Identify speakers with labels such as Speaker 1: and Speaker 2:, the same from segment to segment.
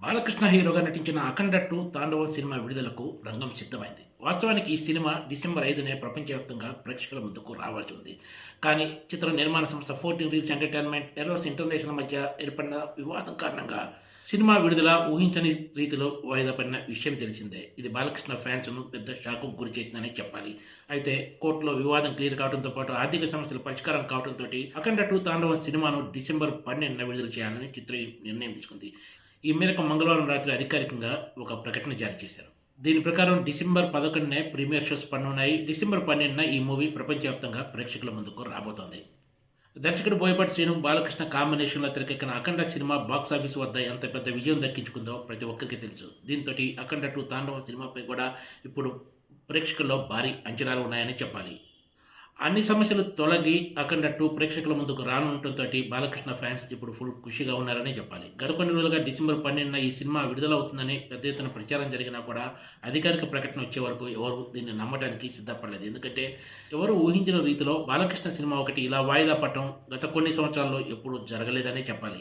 Speaker 1: బాలకృష్ణ హీరోగా నటించిన 'అఖండ 2 తాండవం' సినిమా విడుదలకు రంగం సిద్ధమైంది. వాస్తవానికి ఈ సినిమా డిసెంబర్ 5నే ప్రపంచవ్యాప్తంగా ప్రేక్షకుల ముందుకు రావాల్సి ఉంది. కానీ చిత్ర నిర్మాణ సంస్థ 14 రీల్స్ ఎంటర్టైన్మెంట్, ఎరోస్ ఇంటర్నేషనల్ మధ్య ఏర్పడిన వివాదం కారణంగా సినిమా విడుదల ఊహించని రీతిలో వాయిదా పడిన విషయం తెలిసిందే. ఇది బాలకృష్ణ ఫ్యాన్స్‌ను పెద్ద షాక్‌కు గురిచేసిందనే చెప్పాలి. అయితే కోర్టులో వివాదం క్లియర్ కావడంతో పాటు ఆర్థిక సమస్యలు పరిష్కారం కావడంతోటి 'అఖండ 2 తాండవం' సినిమాను డిసెంబర్ 12న విడుదల చేయాలని చిత్ర నిర్ణయం తీసుకుంది. ఈ మేరకు మంగళవారం రాత్రి అధికారికంగా ఒక ప్రకటన జారీ చేశారు. దీని ప్రకారం డిసెంబర్ 11నే ప్రీమియర్ షోస్ పడనున్నాయి. డిసెంబర్ 12న ఈ మూవీ ప్రపంచవ్యాప్తంగా ప్రేక్షకుల ముందుకు రాబోతోంది. దర్శకుడు బోయపాటి శ్రీను, బాలకృష్ణ కాంబినేషన్లో తెరకెక్కిన 'అఖండ' సినిమా బాక్సాఫీస్ వద్ద ఎంత పెద్ద విజయం దక్కించుకుందో ప్రతి ఒక్కరికి తెలుసు. దీంతోటి 'అఖండ 2 తాండవం' సినిమాపై కూడా ఇప్పుడు ప్రేక్షకుల్లో భారీ అంచనాలు ఉన్నాయని చెప్పాలి. అన్ని సమస్యలు తొలగి 'అఖండ 2' ప్రేక్షకుల ముందుకు రానుండటంతోటి బాలకృష్ణ ఫ్యాన్స్ ఇప్పుడు ఫుల్ ఖుషిగా ఉన్నారనే చెప్పాలి. గత కొన్ని రోజులుగా డిసెంబర్ 12న ఈ సినిమా విడుదలవుతుందని పెద్ద ఎత్తున ప్రచారం జరిగినా కూడా అధికారిక ప్రకటన వచ్చే వరకు ఎవరు దీన్ని నమ్మడానికి సిద్ధపడలేదు. ఎందుకంటే ఎవరు ఊహించిన రీతిలో బాలకృష్ణ సినిమా ఒకటి ఇలా వాయిదా పడటం గత కొన్ని సంవత్సరాల్లో ఎప్పుడూ జరగలేదనే చెప్పాలి.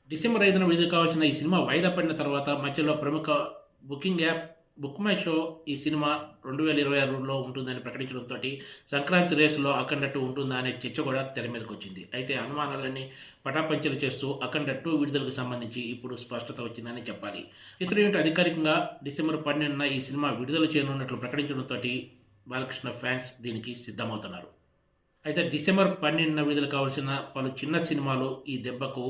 Speaker 1: డిసెంబర్ 5న విడుదల కావాల్సిన ఈ సినిమా వాయిదా పడిన తర్వాత మధ్యలో ప్రముఖ booking app book my show ఈ సినిమా 2026లో ఉంటుందని ప్రకటించడంతో సంక్రాంతి రేసులో 'అఖండ 2' ఉంటుందా అనే చర్చ కూడా తెర మీదకి వచ్చింది. అయితే అనుమానాలన్నీ పటాపంచలు చేస్తూ 'అఖండ 2' విడుదలకు సంబంధించి ఇప్పుడు స్పష్టత వచ్చిందని చెప్పాలి. చిత్ర యూనిట్ అధికారికంగా డిసెంబర్ 12న ఈ సినిమా విడుదల చేయనున్నట్లు ప్రకటించడంతో బాలకృష్ణ ఫ్యాన్స్ దీనికి సిద్ధమవుతున్నారు. అయితే డిసెంబర్ 12న విడుదల కావాల్సిన పలు చిన్న సినిమాలు ఈ దెబ్బకు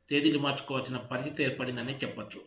Speaker 1: తేదీలు మార్చుకోవాల్సిన పరిస్థితి ఏర్పడిందని చెప్పొచ్చు.